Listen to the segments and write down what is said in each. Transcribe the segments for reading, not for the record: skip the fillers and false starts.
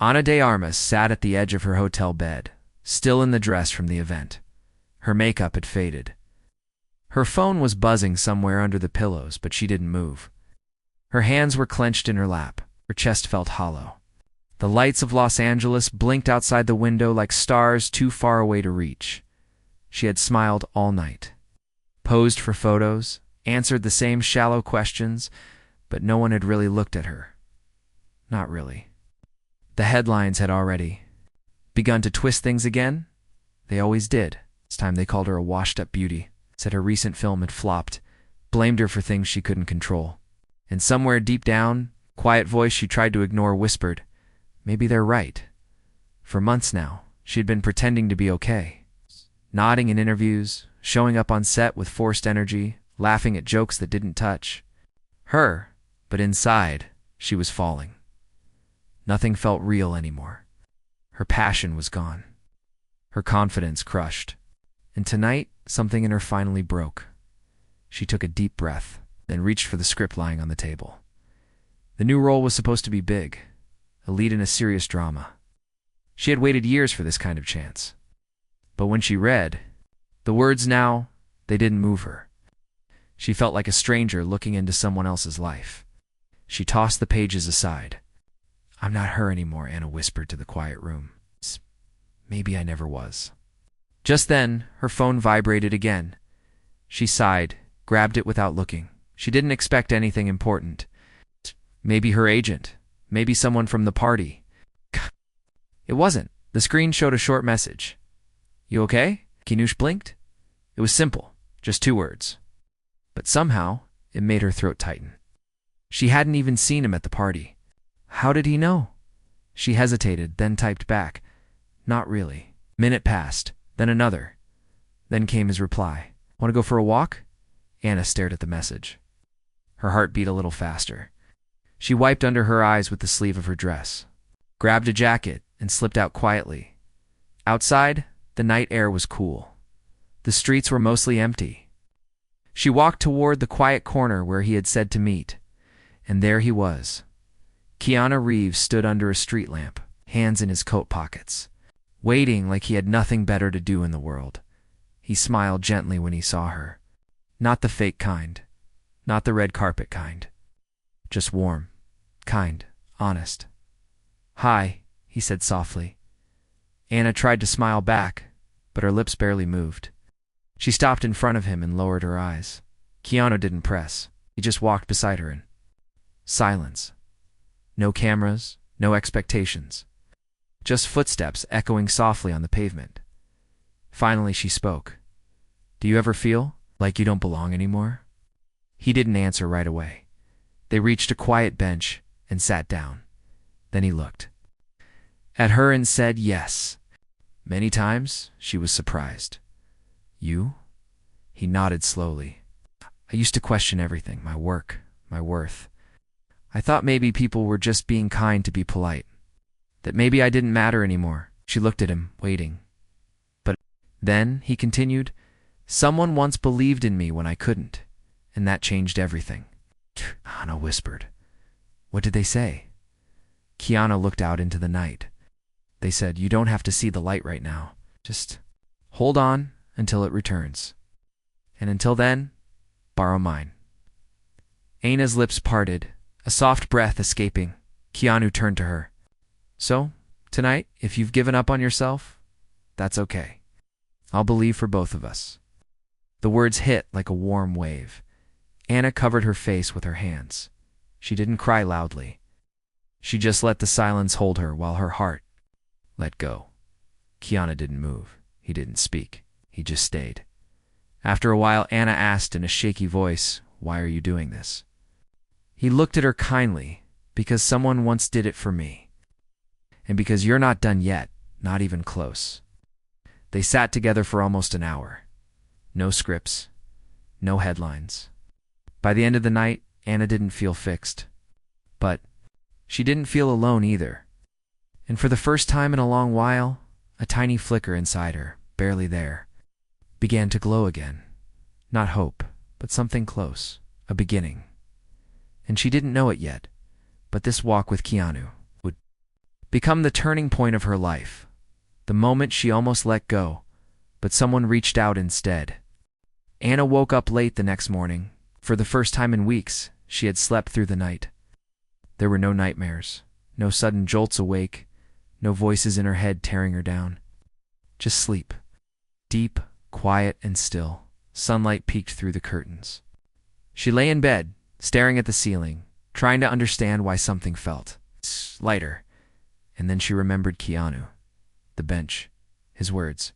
Ana de Armas sat at the edge of her hotel bed, still in the dress from the event. Her makeup had faded. Her phone was buzzing somewhere under the pillows, but she didn't move. Her hands were clenched in her lap. Her chest felt hollow. The lights of Los Angeles blinked outside the window like stars too far away to reach. She had smiled all night, posed for photos, answered the same shallow questions, but no one had really looked at her. Not really. The headlines had already begun to twist things again. They always did. This time they called her a washed-up beauty, said her recent film had flopped, blamed her for things she couldn't control. And somewhere deep down, quiet voice she tried to ignore whispered, maybe they're right. For months now, she had been pretending to be okay, nodding in interviews, showing up on set with forced energy, laughing at jokes that didn't touch her, but inside, she was falling. Nothing felt real anymore. Her passion was gone. Her confidence crushed. And tonight, something in her finally broke. She took a deep breath, then reached for the script lying on the table. The new role was supposed to be big, a lead in a serious drama. She had waited years for this kind of chance. But when she read, the words now, they didn't move her. She felt like a stranger looking into someone else's life. She tossed the pages aside. I'm not her anymore, Anna whispered to the quiet room. Maybe I never was. Just then, her phone vibrated again. She sighed, grabbed it without looking. She didn't expect anything important. Maybe her agent. Maybe someone from the party. It wasn't. The screen showed a short message. You okay? Keanu blinked. It was simple, just 2 words. But somehow, it made her throat tighten. She hadn't even seen him at the party. How did he know? She hesitated, then typed back. Not really. Minute passed, then another. Then came his reply. Want to go for a walk? Anna stared at the message. Her heart beat a little faster. She wiped under her eyes with the sleeve of her dress, grabbed a jacket, and slipped out quietly. Outside, the night air was cool. The streets were mostly empty. She walked toward the quiet corner where he had said to meet, and there he was. Keanu Reeves stood under a street lamp, hands in his coat pockets, waiting like he had nothing better to do in the world. He smiled gently when he saw her. Not the fake kind, not the red carpet kind. Just warm, kind, honest. Hi, he said softly. Anna tried to smile back, but her lips barely moved. She stopped in front of him and lowered her eyes. Keanu didn't press. He just walked beside her in silence. No cameras, no expectations. Just footsteps echoing softly on the pavement. Finally, she spoke. Do you ever feel like you don't belong anymore? He didn't answer right away. They reached a quiet bench and sat down. Then he looked at her and said yes. Many times, she was surprised. You? He nodded slowly. I used to question everything, my work, my worth. I thought maybe people were just being kind to be polite. That maybe I didn't matter anymore. She looked at him, waiting. But then, he continued, someone once believed in me when I couldn't, and that changed everything. Anna whispered. What did they say? Keanu looked out into the night. They said, you don't have to see the light right now. Just hold on until it returns. And until then, borrow mine. Anna's lips parted, a soft breath escaping. Keanu turned to her. So, tonight, if you've given up on yourself, that's okay. I'll believe for both of us. The words hit like a warm wave. Anna covered her face with her hands. She didn't cry loudly. She just let the silence hold her while her heart let go. Keanu didn't move. He didn't speak. He just stayed. After a while, Anna asked in a shaky voice, why are you doing this? He looked at her kindly, because someone once did it for me. And because you're not done yet, not even close. They sat together for almost an hour. No scripts, no headlines. By the end of the night, Anna didn't feel fixed. But she didn't feel alone either. And for the first time in a long while, a tiny flicker inside her, barely there, began to glow again. Not hope, but something close, a beginning. And she didn't know it yet, but this walk with Keanu would become the turning point of her life, the moment she almost let go, but someone reached out instead. Anna woke up late the next morning. For the first time in weeks, she had slept through the night. There were no nightmares, no sudden jolts awake, no voices in her head tearing her down. Just sleep. Deep, quiet, and still. Sunlight peeked through the curtains. She lay in bed, staring at the ceiling, trying to understand why something felt lighter. And then she remembered Keanu, the bench, his words.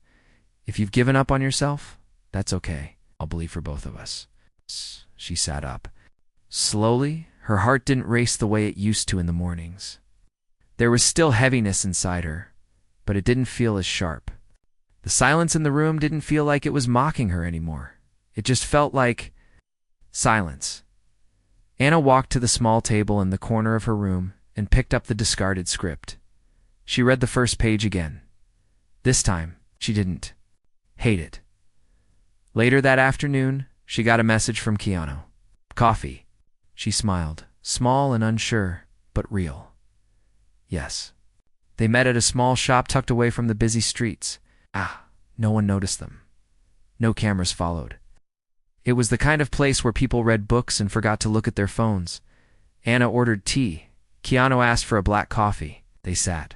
If you've given up on yourself, that's okay. I'll believe for both of us. She sat up. Slowly, her heart didn't race the way it used to in the mornings. There was still heaviness inside her, but it didn't feel as sharp. The silence in the room didn't feel like it was mocking her anymore. It just felt like silence. Anna walked to the small table in the corner of her room and picked up the discarded script. She read the first page again. This time, she didn't hate it. Later that afternoon, she got a message from Keanu. Coffee. She smiled, small and unsure, but real. Yes. They met at a small shop tucked away from the busy streets. No one noticed them. No cameras followed. It was the kind of place where people read books and forgot to look at their phones. Anna ordered tea. Keanu asked for a black coffee. They sat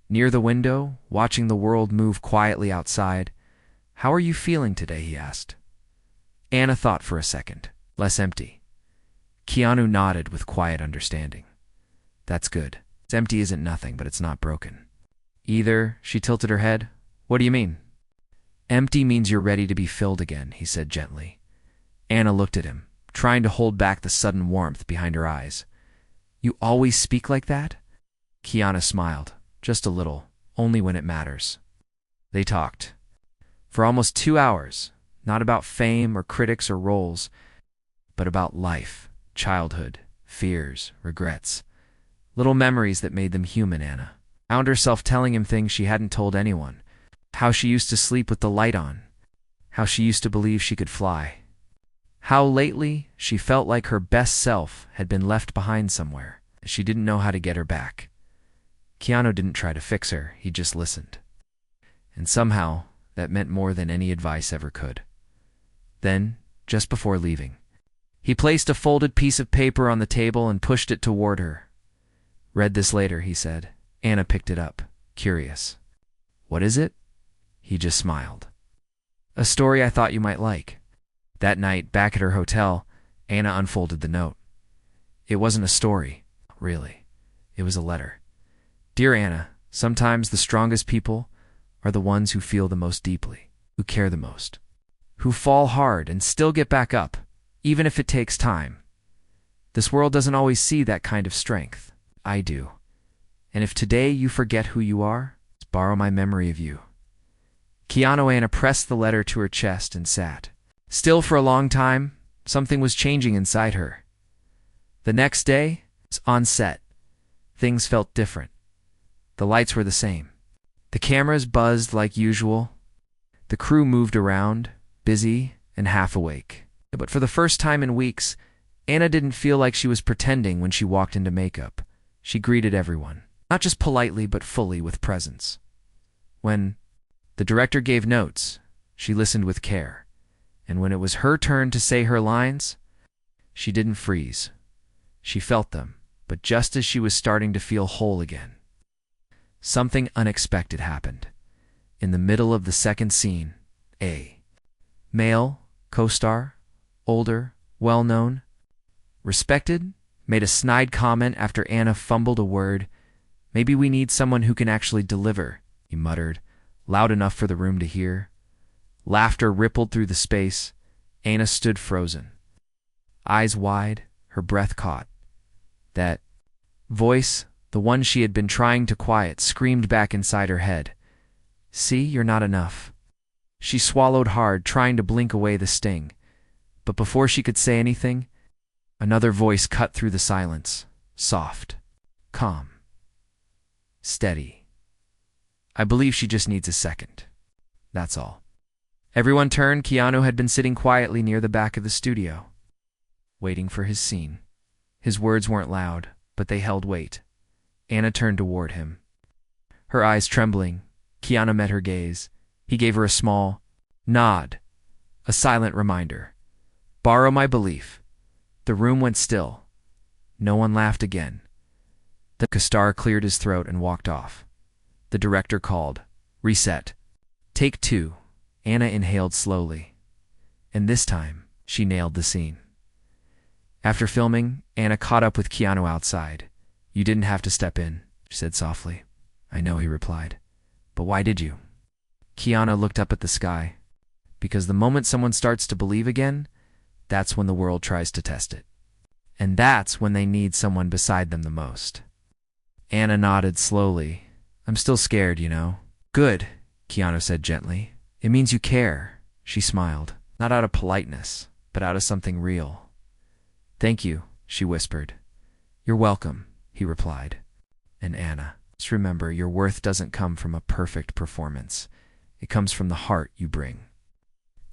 near the window, watching the world move quietly outside. How are you feeling today? He asked. Anna thought for a second. Less empty. Keanu nodded with quiet understanding. That's good. It's empty isn't nothing, but it's not broken. Either. She tilted her head. What do you mean? Empty means you're ready to be filled again, he said gently. Anna looked at him, trying to hold back the sudden warmth behind her eyes. You always speak like that? Keanu smiled. Just a little. Only when it matters. They talked. For almost 2 hours. Not about fame or critics or roles, but about life, childhood, fears, regrets. Little memories that made them human. Anna found herself telling him things she hadn't told anyone. How she used to sleep with the light on. How she used to believe she could fly. How lately she felt like her best self had been left behind somewhere. She didn't know how to get her back. Keanu didn't try to fix her, he just listened. And somehow, that meant more than any advice ever could. Then, just before leaving, he placed a folded piece of paper on the table and pushed it toward her. Read this later, he said. Anna picked it up, curious. What is it? He just smiled. A story I thought you might like. That night, back at her hotel, Anna unfolded the note. It wasn't a story, really. It was a letter. Dear Anna, sometimes the strongest people are the ones who feel the most deeply, who care the most, who fall hard and still get back up, even if it takes time. This world doesn't always see that kind of strength. I do. And if today you forget who you are, borrow my memory of you. Keanu. Anna pressed the letter to her chest and sat. Still for a long time, something was changing inside her. The next day, on set, things felt different. The lights were the same. The cameras buzzed like usual. The crew moved around, busy and half awake. But for the first time in weeks, Anna didn't feel like she was pretending when she walked into makeup. She greeted everyone, not just politely but fully with presence. When the director gave notes, she listened with care. And when it was her turn to say her lines, she didn't freeze. She felt them, but just as she was starting to feel whole again, something unexpected happened. In the middle of the second scene, a male co-star, older, well-known, respected, made a snide comment after Anna fumbled a word. Maybe we need someone who can actually deliver, he muttered, loud enough for the room to hear. Laughter rippled through the space. Anna stood frozen, eyes wide, her breath caught. That voice, the one she had been trying to quiet, screamed back inside her head. See, you're not enough. She swallowed hard, trying to blink away the sting. But before she could say anything, another voice cut through the silence. Soft, calm, steady. I believe she just needs a second. That's all. Everyone turned. Keanu had been sitting quietly near the back of the studio, waiting for his scene. His words weren't loud, but they held weight. Anna turned toward him, Her eyes trembling, Keanu met her gaze. He gave her a small nod, a silent reminder. Borrow my belief. The room went still. No one laughed again. The co-star cleared his throat and walked off. The director called. Reset. Take 2. Anna inhaled slowly. And this time, she nailed the scene. After filming, Anna caught up with Keanu outside. You didn't have to step in, she said softly. I know, he replied. But why did you? Keanu looked up at the sky. Because the moment someone starts to believe again, that's when the world tries to test it. And that's when they need someone beside them the most. Anna nodded slowly. I'm still scared, you know. Good, Keanu said gently. It means you care, she smiled. Not out of politeness, but out of something real. Thank you, she whispered. You're welcome, he replied. And Anna, just remember, your worth doesn't come from a perfect performance. It comes from the heart you bring.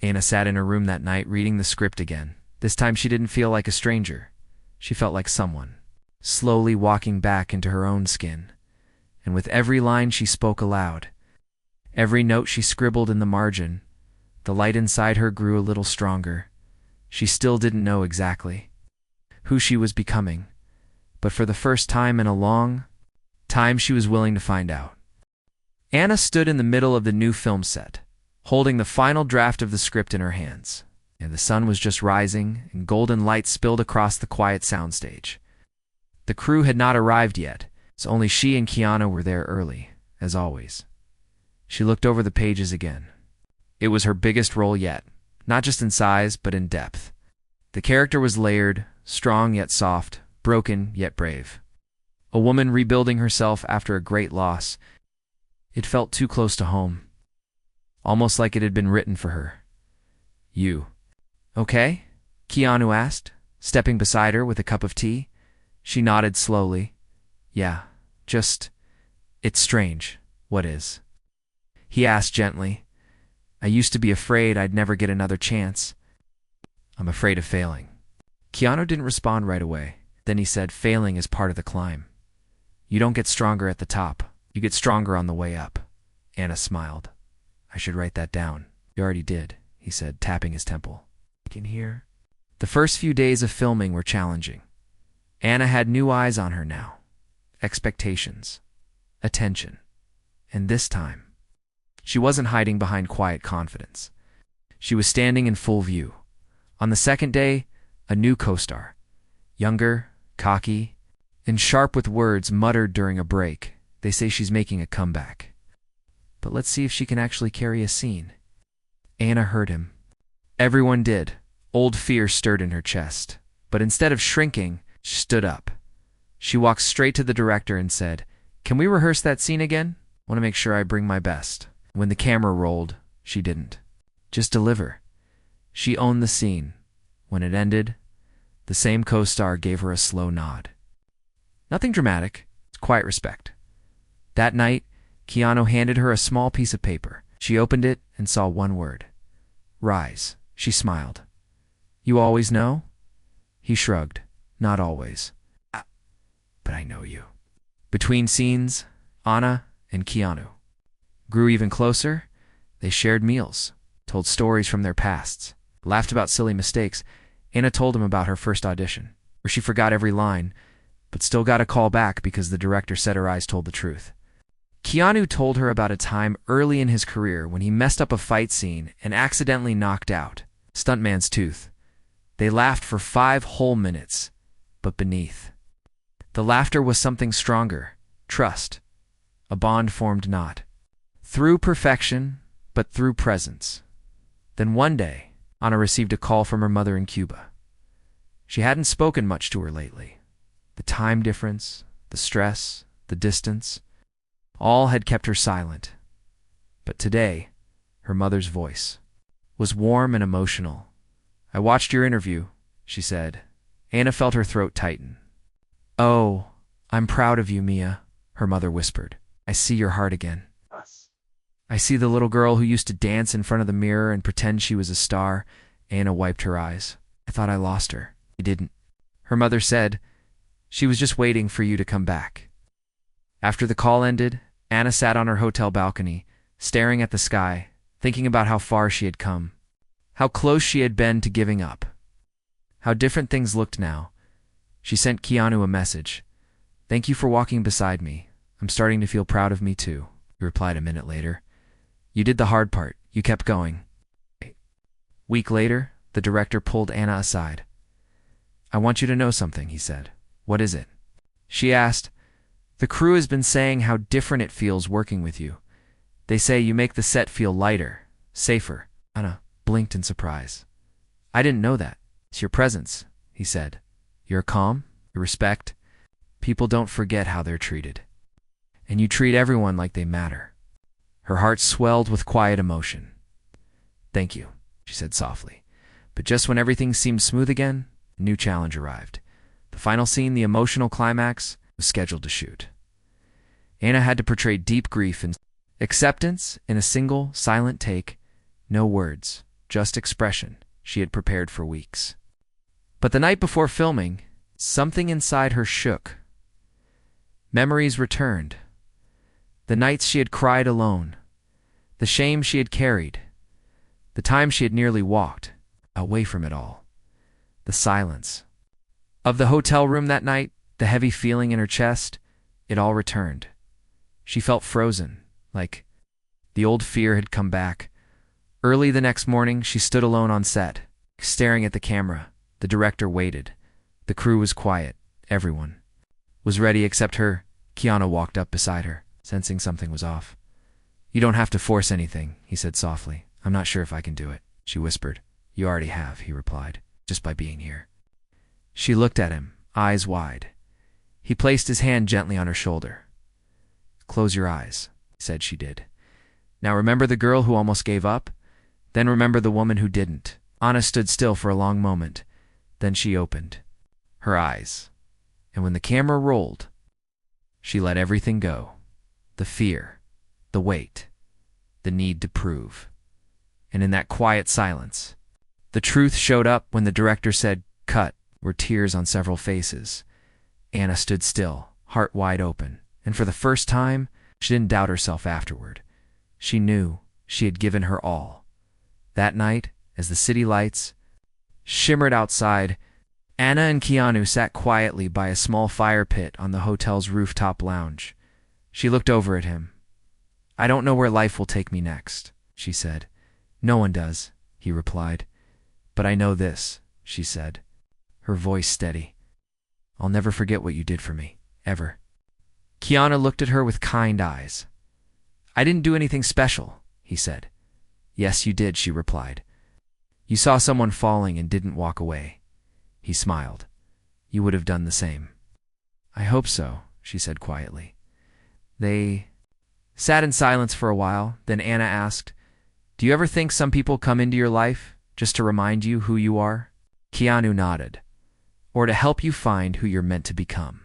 Anna sat in her room that night reading the script again. This time she didn't feel like a stranger. She felt like someone, slowly walking back into her own skin. And with every line she spoke aloud, every note she scribbled in the margin, the light inside her grew a little stronger. She still didn't know exactly who she was becoming, but for the first time in a long time she was willing to find out. Anna stood in the middle of the new film set, holding the final draft of the script in her hands. And the sun was just rising, and golden light spilled across the quiet soundstage. The crew had not arrived yet, so only she and Keanu were there early, as always. She looked over the pages again. It was her biggest role yet, not just in size, but in depth. The character was layered, strong yet soft, broken yet brave. A woman rebuilding herself after a great loss. It felt too close to home, almost like it had been written for her. You. Okay? Keanu asked, stepping beside her with a cup of tea. She nodded slowly. Yeah, it's strange. What is? He asked gently. I used to be afraid I'd never get another chance. I'm afraid of failing. Keanu didn't respond right away. Then he said, failing is part of the climb. You don't get stronger at the top. You get stronger on the way up. Anna smiled. I should write that down. You already did, he said, tapping his temple. In here. The first few days of filming were challenging. Anna had new eyes on her now. Expectations. Attention. And this time, she wasn't hiding behind quiet confidence. She was standing in full view. On the second day, a new co-star. Younger, cocky, and sharp with words muttered during a break. They say she's making a comeback. But let's see if she can actually carry a scene. Anna heard him. Everyone did. Old fear stirred in her chest. But instead of shrinking, she stood up. She walked straight to the director and said, Can we rehearse that scene again? I want to make sure I bring my best. When the camera rolled, she didn't. Just deliver. She owned the scene. When it ended, the same co-star gave her a slow nod. Nothing dramatic, it's quiet respect. That night, Keanu handed her a small piece of paper. She opened it and saw one word. Rise. She smiled. You always know? He shrugged. Not always. But I know you. Between scenes, Anna and Keanu grew even closer. They shared meals, told stories from their pasts, laughed about silly mistakes. Anna told him about her first audition, where she forgot every line, but still got a call back because the director said her eyes told the truth. Keanu told her about a time early in his career when he messed up a fight scene and accidentally knocked out stuntman's tooth. They laughed for 5 whole minutes, but beneath the laughter was something stronger, trust. A bond formed not through perfection, but through presence. Then one day, Anna received a call from her mother in Cuba. She hadn't spoken much to her lately. The time difference, the stress, the distance, all had kept her silent. But today, her mother's voice was warm and emotional. I watched your interview, she said. Anna felt her throat tighten. Oh, I'm proud of you, Mia, her mother whispered. I see your heart again. I see the little girl who used to dance in front of the mirror and pretend she was a star. Anna wiped her eyes. I thought I lost her. I didn't. Her mother said, she was just waiting for you to come back. After the call ended, Anna sat on her hotel balcony, staring at the sky, thinking about how far she had come, how close she had been to giving up, how different things looked now. She sent Keanu a message. "Thank you for walking beside me. I'm starting to feel proud of me too," he replied a minute later. "You did the hard part. You kept going." A week later, the director pulled Anna aside. "I want you to know something," he said. "What is it?" She asked. "The crew has been saying how different it feels working with you. They say you make the set feel lighter, safer." Anna blinked in surprise. "I didn't know that. It's your presence," he said. "Your calm, your respect. People don't forget how they're treated. And you treat everyone like they matter." Her heart swelled with quiet emotion. "Thank you," she said softly. But just when everything seemed smooth again, a new challenge arrived. The final scene, the emotional climax, was scheduled to shoot. Anna had to portray deep grief and acceptance in a single, silent take. No words, just expression she had prepared for weeks. But the night before filming, something inside her shook. Memories returned. The nights she had cried alone, the shame she had carried, the time she had nearly walked away from it all, the silence of the hotel room that night, the heavy feeling in her chest, it all returned. She felt frozen, like the old fear had come back. Early the next morning, she stood alone on set, staring at the camera. The director waited. The crew was quiet. Everyone was ready except her. Keanu walked up beside her, sensing something was off. "You don't have to force anything," he said softly. "I'm not sure if I can do it," she whispered. "You already have," he replied, "just by being here." She looked at him, eyes wide. He placed his hand gently on her shoulder. "Close your eyes," he said. She did. "Now remember the girl who almost gave up? Then remember the woman who didn't." Anna stood still for a long moment. Then she opened her eyes. And when the camera rolled, she let everything go. The fear, the weight, the need to prove. And in that quiet silence, the truth showed up. When the director said, "Cut," were tears on several faces. Anna stood still, heart wide open. And for the first time, she didn't doubt herself afterward. She knew she had given her all. That night, as the city lights shimmered outside, Anna and Keanu sat quietly by a small fire pit on the hotel's rooftop lounge. She looked over at him. "I don't know where life will take me next," she said. "No one does," he replied. "But I know this," she said, her voice steady. "I'll never forget what you did for me, ever." Keanu looked at her with kind eyes. "I didn't do anything special," he said. "Yes, you did," she replied. "You saw someone falling and didn't walk away." He smiled. "You would have done the same." "I hope so," she said quietly. They sat in silence for a while. Then Anna asked, "Do you ever think some people come into your life just to remind you who you are?" Keanu nodded. "Or to help you find who you're meant to become."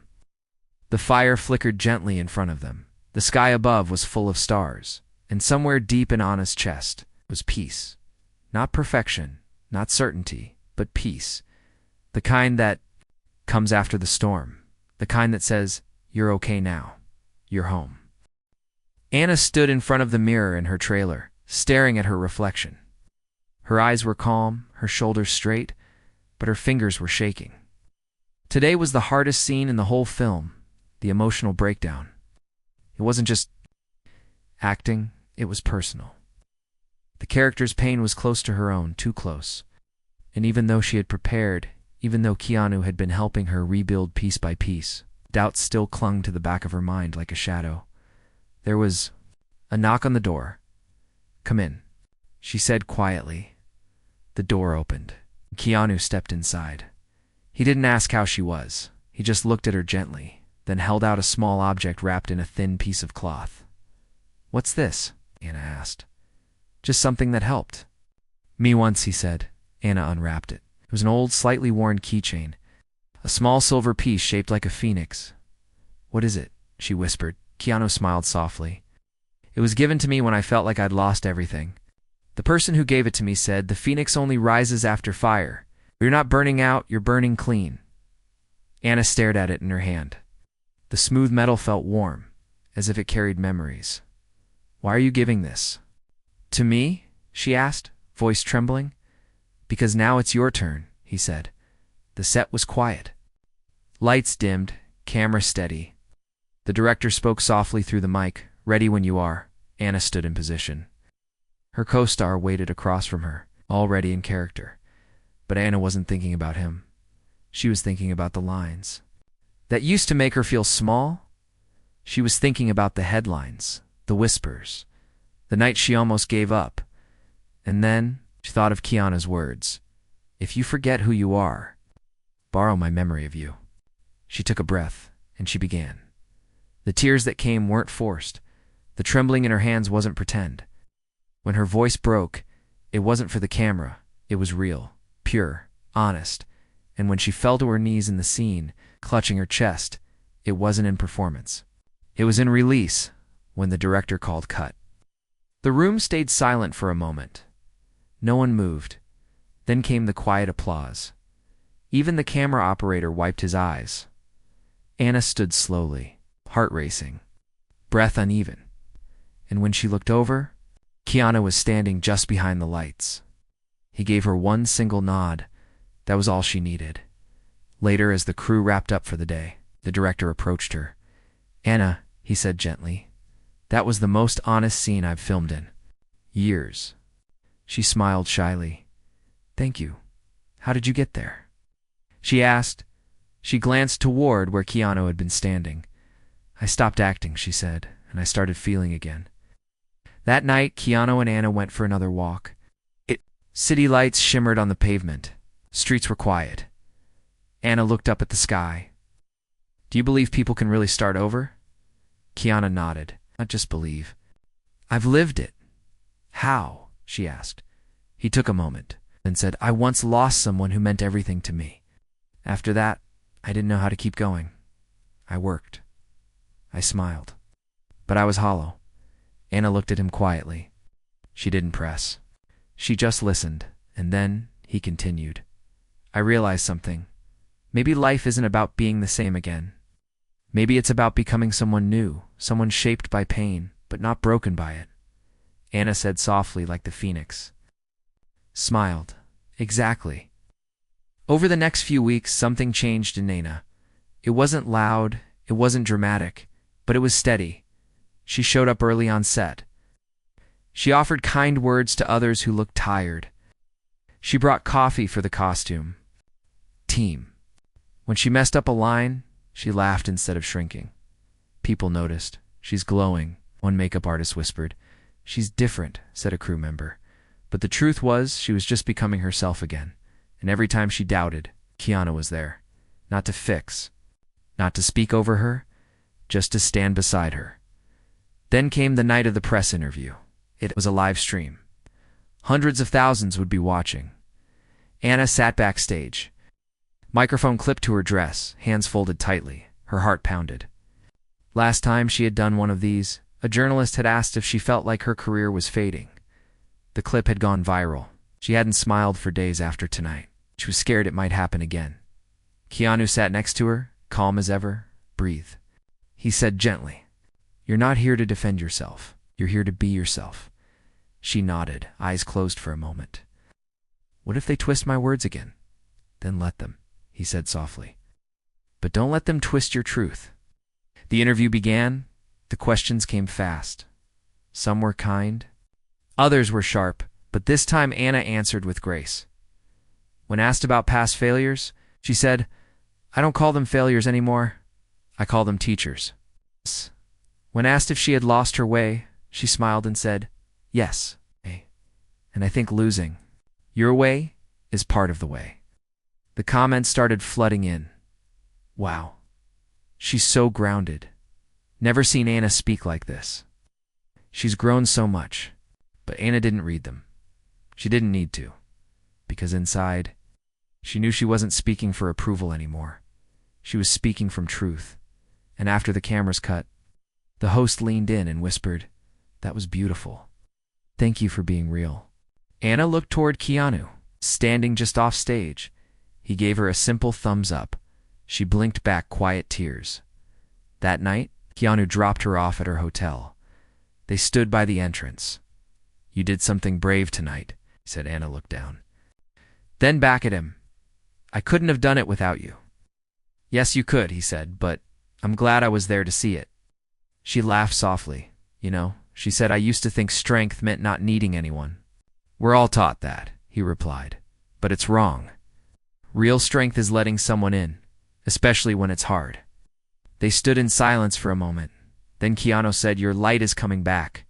The fire flickered gently in front of them. The sky above was full of stars, and somewhere deep in Anna's chest was peace. Not perfection, not certainty, but peace. The kind that comes after the storm. The kind that says, "You're okay now. You're home." Anna stood in front of the mirror in her trailer, staring at her reflection. Her eyes were calm, her shoulders straight, but her fingers were shaking. Today was the hardest scene in the whole film, the emotional breakdown. It wasn't just acting, it was personal. The character's pain was close to her own, too close. And even though she had prepared, even though Keanu had been helping her rebuild piece by piece, doubts still clung to the back of her mind like a shadow. There was a knock on the door. "Come in," she said quietly. The door opened. Keanu stepped inside. He didn't ask how she was. He just looked at her gently, then held out a small object wrapped in a thin piece of cloth. "What's this?" Anna asked. "Just something that helped." "Me once," he said. Anna unwrapped it. It was an old, slightly worn keychain, a small silver piece shaped like a phoenix. "What is it?" she whispered. Keanu smiled softly. "It was given to me when I felt like I'd lost everything. The person who gave it to me said, 'The phoenix only rises after fire. You're not burning out, you're burning clean.'" Anna stared at it in her hand. The smooth metal felt warm, as if it carried memories. "Why are you giving this?" "To me?" she asked, voice trembling. "Because now it's your turn," he said. The set was quiet. Lights dimmed, camera steady. The director spoke softly through the mic. "Ready when you are." Anna stood in position. Her co-star waited across from her, already in character. But Anna wasn't thinking about him. She was thinking about the lines. That used to make her feel small. She was thinking about the headlines, the whispers, the night she almost gave up. And then she thought of Keanu's words. "If you forget who you are, borrow my memory of you." She took a breath, and she began. The tears that came weren't forced. The trembling in her hands wasn't pretend. When her voice broke, it wasn't for the camera. It was real, pure, honest. And when she fell to her knees in the scene, clutching her chest, it wasn't in performance. It was in release, when the director called cut. The room stayed silent for a moment. No one moved. Then came the quiet applause. Even the camera operator wiped his eyes. Anna stood slowly, heart racing, breath uneven. And when she looked over, Keanu was standing just behind the lights. He gave her one single nod. That was all she needed. Later, as the crew wrapped up for the day, the director approached her. "Anna," he said gently, "that was the most honest scene I've filmed in years." She smiled shyly. "Thank you. How did you get there?" she asked. She glanced toward where Keanu had been standing. "I stopped acting," she said, "and I started feeling again." That night, Keanu and Anna went for another walk. City lights shimmered on the pavement. Streets were quiet. Anna looked up at the sky. "Do you believe people can really start over?" Keanu nodded. "Not just believe. I've lived it." "How?" she asked. He took a moment, then said, "I once lost someone who meant everything to me. After that, I didn't know how to keep going. I worked." I smiled. But I was hollow. Anna looked at him quietly. She didn't press. She just listened, and then he continued. "I realized something. Maybe life isn't about being the same again. Maybe it's about becoming someone new, someone shaped by pain, but not broken by it." Anna said softly like the phoenix. Smiled. "Exactly." Over the next few weeks, something changed in Anna. It wasn't loud, it wasn't dramatic, but it was steady. She showed up early on set. She offered kind words to others who looked tired. She brought coffee for the costume team. When she messed up a line, she laughed instead of shrinking. People noticed. "She's glowing," one makeup artist whispered. "She's different," said a crew member. But the truth was, she was just becoming herself again. And every time she doubted, Keanu was there. Not to fix, not to speak over her, just to stand beside her. Then came the night of the press interview. It was a live stream. Hundreds of thousands would be watching. Anna sat backstage. Microphone clipped to her dress, hands folded tightly. Her heart pounded. Last time she had done one of these, a journalist had asked if she felt like her career was fading. The clip had gone viral. She hadn't smiled for days after tonight. She was scared it might happen again. Keanu sat next to her, calm as ever. "Breathe." He said gently, "You're not here to defend yourself. You're here to be yourself." She nodded, eyes closed for a moment. "What if they twist my words again?" "Then let them," he said softly. "But don't let them twist your truth." The interview began. The questions came fast. Some were kind. Others were sharp, but this time Anna answered with grace. When asked about past failures, she said, "I don't call them failures anymore. I call them teachers." When asked if she had lost her way, she smiled and said, "Yes. And I think losing your way is part of the way." The comments started flooding in. "Wow. She's so grounded. Never seen Anna speak like this. She's grown so much." But Anna didn't read them. She didn't need to. Because inside, she knew she wasn't speaking for approval anymore. She was speaking from truth. And after the cameras cut, the host leaned in and whispered, "That was beautiful. Thank you for being real." Anna looked toward Keanu, standing just off stage. He gave her a simple thumbs up. She blinked back quiet tears. That night, Keanu dropped her off at her hotel. They stood by the entrance. "You did something brave tonight," said Anna, looked down. Then back at him. "I couldn't have done it without you." "Yes, you could," he said, "but I'm glad I was there to see it." She laughed softly. "You know," she said, "I used to think strength meant not needing anyone." "We're all taught that," he replied, "but it's wrong. Real strength is letting someone in, especially when it's hard." They stood in silence for a moment. Then Keanu said, "Your light is coming back."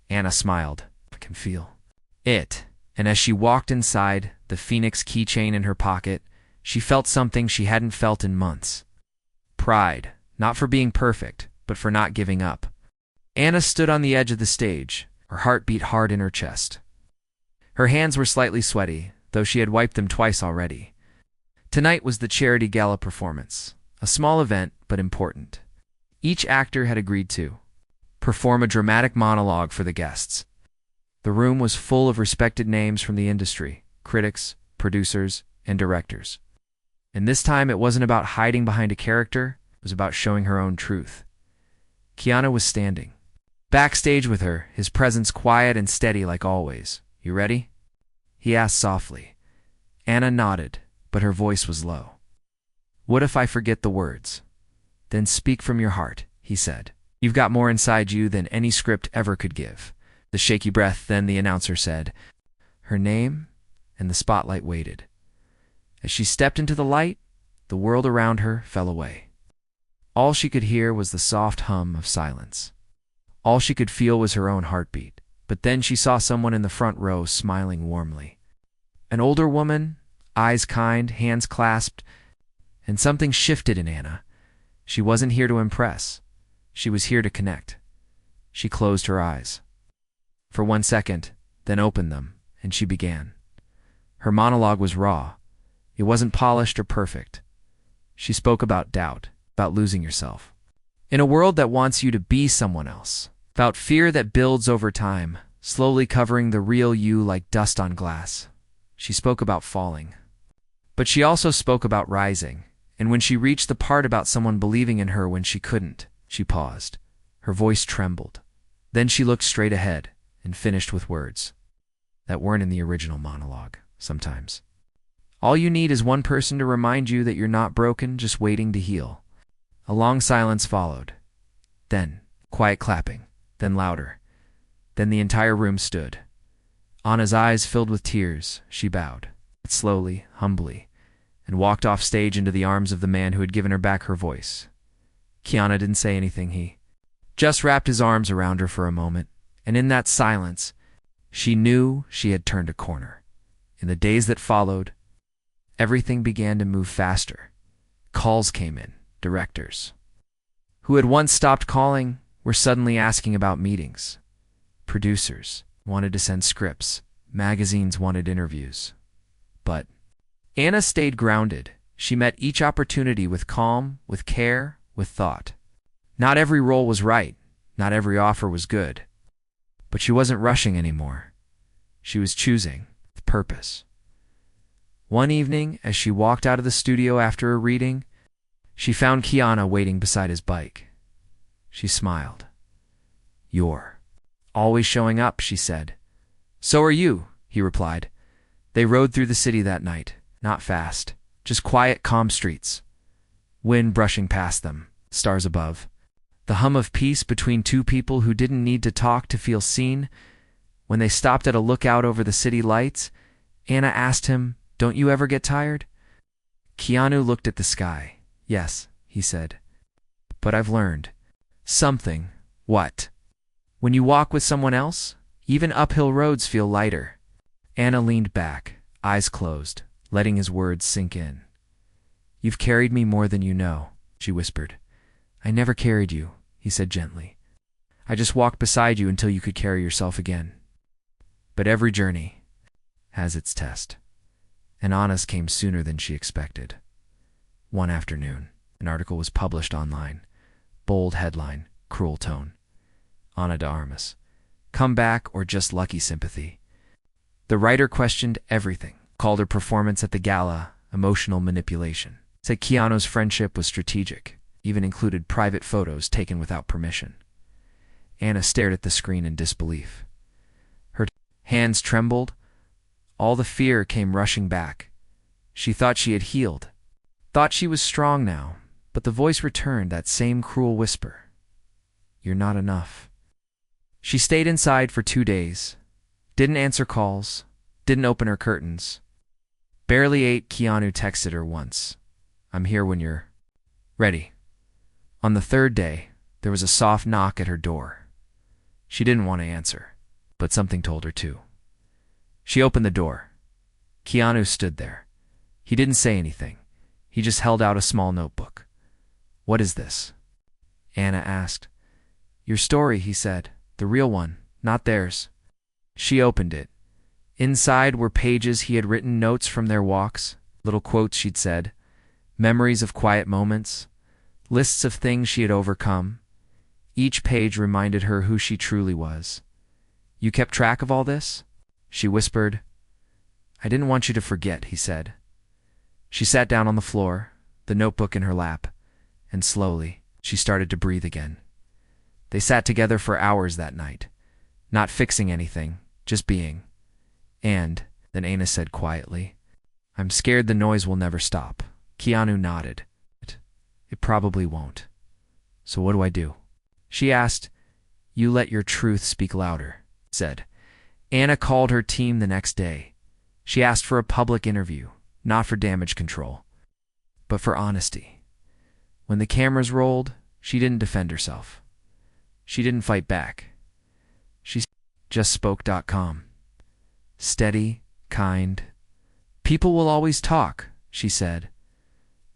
Anna smiled. "I can feel it." And as she walked inside, the Phoenix keychain in her pocket, she felt something she hadn't felt in months. Pride, not for being perfect, but for not giving up. Anna stood on the edge of the stage. Her heart beat hard in her chest. Her hands were slightly sweaty, though she had wiped them twice already. Tonight was the charity gala performance, a small event, but important. Each actor had agreed to perform a dramatic monologue for the guests. The room was full of respected names from the industry, critics, producers, and directors. And this time it wasn't about hiding behind a character, it was about showing her own truth. Keanu was standing backstage with her, his presence quiet and steady like always. "You ready?" he asked softly. Anna nodded, but her voice was low. "What if I forget the words?" "Then speak from your heart," he said. "You've got more inside you than any script ever could give." The shaky breath, then the announcer said her name, and the spotlight waited. As she stepped into the light, the world around her fell away. All she could hear was the soft hum of silence. All she could feel was her own heartbeat. But then she saw someone in the front row smiling warmly. An older woman, eyes kind, hands clasped, and something shifted in Anna. She wasn't here to impress. She was here to connect. She closed her eyes for 1 second, then opened them, and she began. Her monologue was raw. It wasn't polished or perfect. She spoke about doubt, about losing yourself in a world that wants you to be someone else, about fear that builds over time, slowly covering the real you like dust on glass. She spoke about falling. But she also spoke about rising, and when she reached the part about someone believing in her when she couldn't, she paused. Her voice trembled. Then she looked straight ahead and finished with words that weren't in the original monologue, sometimes. "All you need is one person to remind you that you're not broken, just waiting to heal." A long silence followed. Then, quiet clapping. Then louder. Then the entire room stood. Anna's eyes filled with tears. She bowed, slowly, humbly, and walked off stage into the arms of the man who had given her back her voice. Keanu didn't say anything. He just wrapped his arms around her for a moment, and in that silence, she knew she had turned a corner. In the days that followed, everything began to move faster. Calls came in. Directors who had once stopped calling were suddenly asking about meetings. Producers wanted to send scripts. Magazines wanted interviews. But Anna stayed grounded. She met each opportunity with calm, with care, with thought. Not every role was right. Not every offer was good. But she wasn't rushing anymore. She was choosing with purpose. One evening, as she walked out of the studio after a reading, she found Keanu waiting beside his bike. She smiled. "You're always showing up," she said. "So are you," he replied. They rode through the city that night, not fast, just quiet, calm streets. Wind brushing past them, stars above. The hum of peace between two people who didn't need to talk to feel seen. When they stopped at a lookout over the city lights, Anna asked him, "Don't you ever get tired?" Keanu looked at the sky. "Yes," he said. "But I've learned something." "What?" "When you walk with someone else, even uphill roads feel lighter." Anna leaned back, eyes closed, letting his words sink in. "You've carried me more than you know," she whispered. "I never carried you," he said gently. "I just walked beside you until you could carry yourself again." But every journey has its test, and Anna's came sooner than she expected. One afternoon, an article was published online. Bold headline, cruel tone. Ana de Armas. Come back or just lucky sympathy. The writer questioned everything, called her performance at the gala emotional manipulation, said Keanu's friendship was strategic. even included private photos taken without permission. Anna stared at the screen in disbelief. Her hands trembled. All the fear came rushing back. She thought she had healed, thought she was strong now, but the voice returned, that same cruel whisper. You're not enough. She stayed inside for 2 days, didn't answer calls, didn't open her curtains. Barely ate. Keanu texted her once. I'm here when you're ready. On the 3rd day, there was a soft knock at her door. She didn't want to answer, but something told her to. She opened the door. Keanu stood there. He didn't say anything. He just held out a small notebook. What is this? Anna asked. Your story, he said. The real one, not theirs. She opened it. Inside were pages he had written, notes from their walks, little quotes she'd said, memories of quiet moments, lists of things she had overcome. Each page reminded her who she truly was. You kept track of all this? She whispered. I didn't want you to forget, he said. She sat down on the floor, the notebook in her lap, and slowly she started to breathe again. They sat together for hours that night, not fixing anything, just being. And then Anna said quietly, I'm scared the noise will never stop. Keanu nodded. It probably won't. So what do I do? She asked. You let your truth speak louder, said. Anna called her team the next day. She asked for a public interview, not for damage control, but for honesty. When the cameras rolled, she didn't defend herself. She didn't fight back. She just spoke.com. Steady, kind. People will always talk, she said.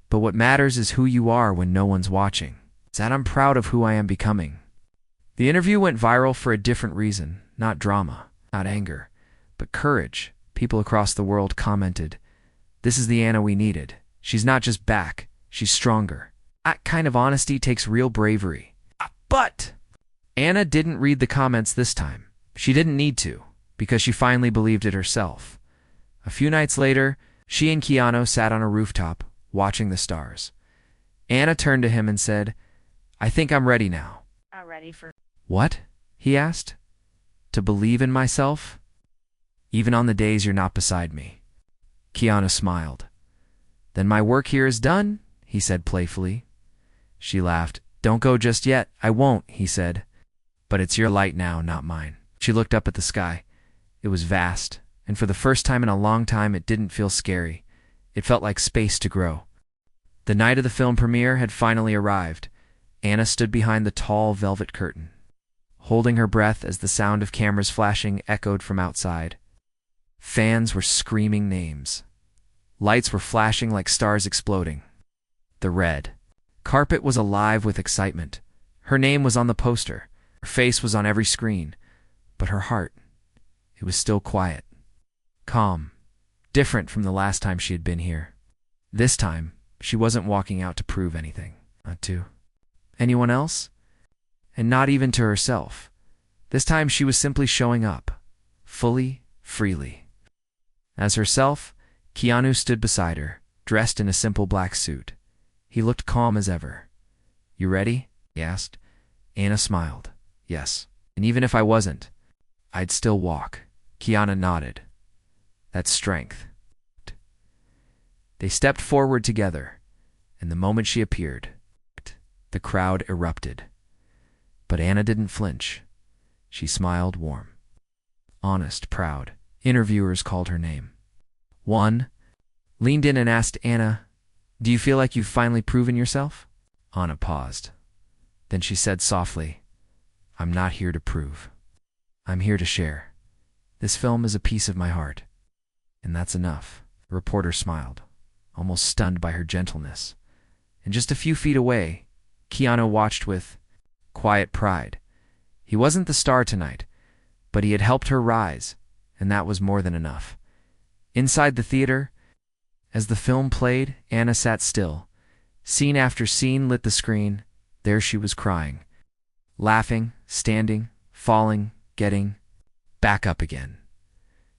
But what matters is who you are when no one's watching. That I'm proud of who I am becoming. The interview went viral for a different reason, not drama, not anger, but courage. People across the world commented, this is the Anna we needed. She's not just back, she's stronger. That kind of honesty takes real bravery. But Anna didn't read the comments this time. She didn't need to, because she finally believed it herself. A few nights later, she and Keanu sat on a rooftop, watching the stars. Anna turned to him and said, I think I'm ready now. I'm ready for... What? He asked. To believe in myself? Even on the days you're not beside me. Keanu smiled. Then my work here is done, he said playfully. She laughed. Don't go just yet. I won't, he said. But it's your light now, not mine. She looked up at the sky. It was vast, and for the first time in a long time it didn't feel scary. It felt like space to grow. The night of the film premiere had finally arrived. Anna stood behind the tall velvet curtain, holding her breath as the sound of cameras flashing echoed from outside. Fans were screaming names. Lights were flashing like stars exploding. The red carpet was alive with excitement. Her name was on the poster. Her face was on every screen. But her heart, it was still quiet, calm, different from the last time she had been here. This time, she wasn't walking out to prove anything. Not to anyone else, and not even to herself. This time she was simply showing up, fully, freely. As herself, Keanu stood beside her, dressed in a simple black suit. He looked calm as ever. You ready? He asked. Anna smiled. Yes. And even if I wasn't, I'd still walk. Keanu nodded. That's strength. They stepped forward together, and the moment she appeared, the crowd erupted. But Anna didn't flinch. She smiled warm. Honest, proud. Interviewers called her name. One leaned in and asked Anna, do you feel like you've finally proven yourself? Anna paused. Then she said softly, I'm not here to prove. I'm here to share. This film is a piece of my heart. And that's enough. The reporter smiled, almost stunned by her gentleness. And just a few feet away, Keanu watched with quiet pride. He wasn't the star tonight, but he had helped her rise, and that was more than enough. Inside the theater, as the film played, Anna sat still. Scene after scene lit the screen. There she was crying, laughing, standing, falling, getting back up again.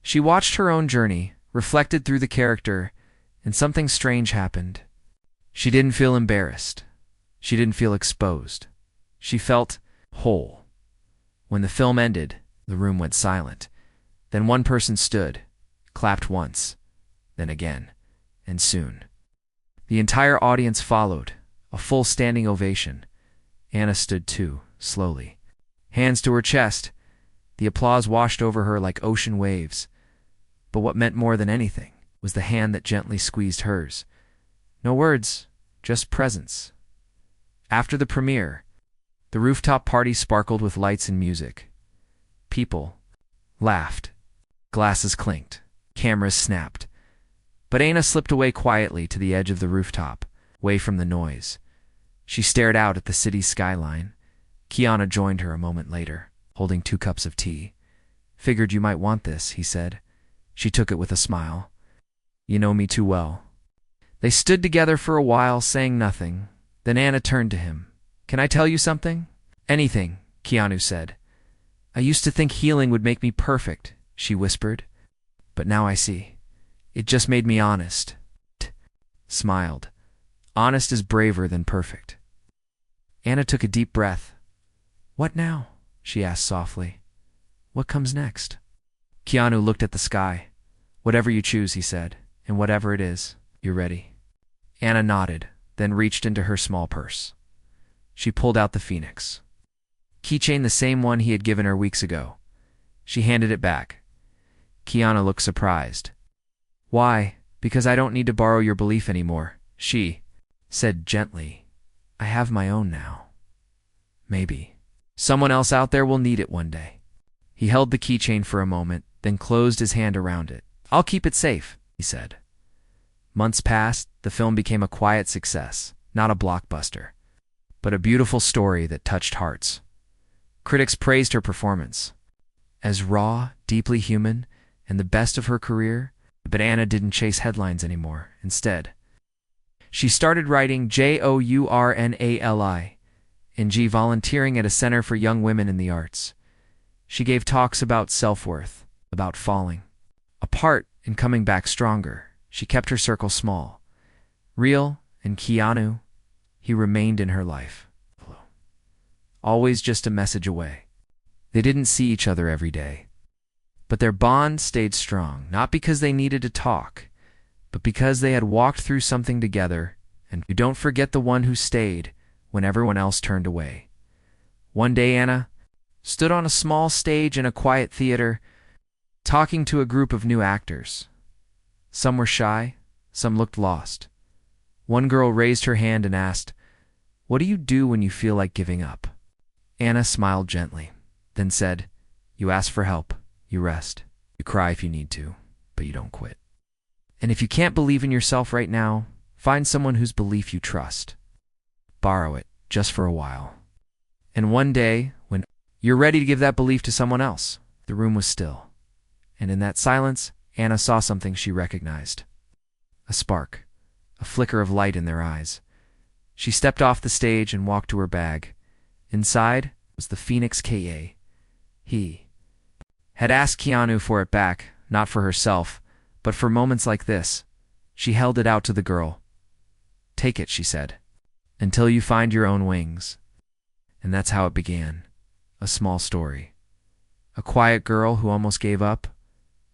She watched her own journey, reflected through the character, and something strange happened. She didn't feel embarrassed. She didn't feel exposed. She felt whole. When the film ended, the room went silent. Then one person stood, clapped once, then again, and soon. The entire audience followed, a full standing ovation. Anna stood too, slowly. Hands to her chest. The applause washed over her like ocean waves. But what meant more than anything was the hand that gently squeezed hers. No words, just presence. After the premiere, the rooftop party sparkled with lights and music. People laughed. Glasses clinked. Cameras snapped. But Anna slipped away quietly to the edge of the rooftop, away from the noise. She stared out at the city's skyline. Keanu joined her a moment later, holding 2 cups of tea. "Figured you might want this," he said. She took it with a smile. "You know me too well." They stood together for a while, saying nothing. Then Anna turned to him. "Can I tell you something?" "Anything," Keanu said. "I used to think healing would make me perfect," she whispered. "But now I see. It just made me honest." Smiled. Honest is braver than perfect. Anna took a deep breath. "What now?" she asked softly. "What comes next?" Keanu looked at the sky. "Whatever you choose," he said, "and whatever it is, you're ready." Anna nodded, then reached into her small purse. She pulled out the phoenix. Keychain, the same one he had given her weeks ago. She handed it back. Keanu looked surprised. "Why? Because I don't need to borrow your belief anymore," she said gently. "I have my own now. Maybe someone else out there will need it one day." He held the keychain for a moment, then closed his hand around it. "I'll keep it safe," he said. Months passed. The film became a quiet success, not a blockbuster, but a beautiful story that touched hearts. Critics praised her performance as raw, deeply human, and the best of her career. But Anna didn't chase headlines anymore. Instead, she started writing journali and volunteering at a center for young women in the arts. She gave talks about self-worth, about falling apart and coming back stronger. She kept her circle small. Real and Keanu, he remained in her life. Always just a message away. They didn't see each other every day. But their bond stayed strong, not because they needed to talk, but because they had walked through something together. And you don't forget the one who stayed when everyone else turned away. One day Anna stood on a small stage in a quiet theater, talking to a group of new actors. Some were shy, some looked lost. One girl raised her hand and asked, "What do you do when you feel like giving up?" Anna smiled gently, then said, "You ask for help. You rest. You cry if you need to, but you don't quit. And if you can't believe in yourself right now, find someone whose belief you trust. Borrow it, just for a while. And one day, when you're ready to give that belief to someone else." The room was still. And in that silence, Anna saw something she recognized. A spark, a flicker of light in their eyes. She stepped off the stage and walked to her bag. Inside was the Phoenix Ka. He had asked Keanu for it back, not for herself, but for moments like this. She held it out to the girl. "Take it," she said, "until you find your own wings." And that's how it began. A small story. A quiet girl who almost gave up,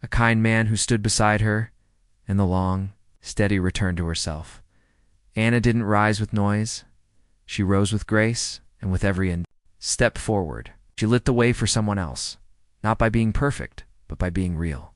a kind man who stood beside her, and the long, steady return to herself. Anna didn't rise with noise. She rose with grace, and with every step forward, she lit the way for someone else. Not by being perfect, but by being real.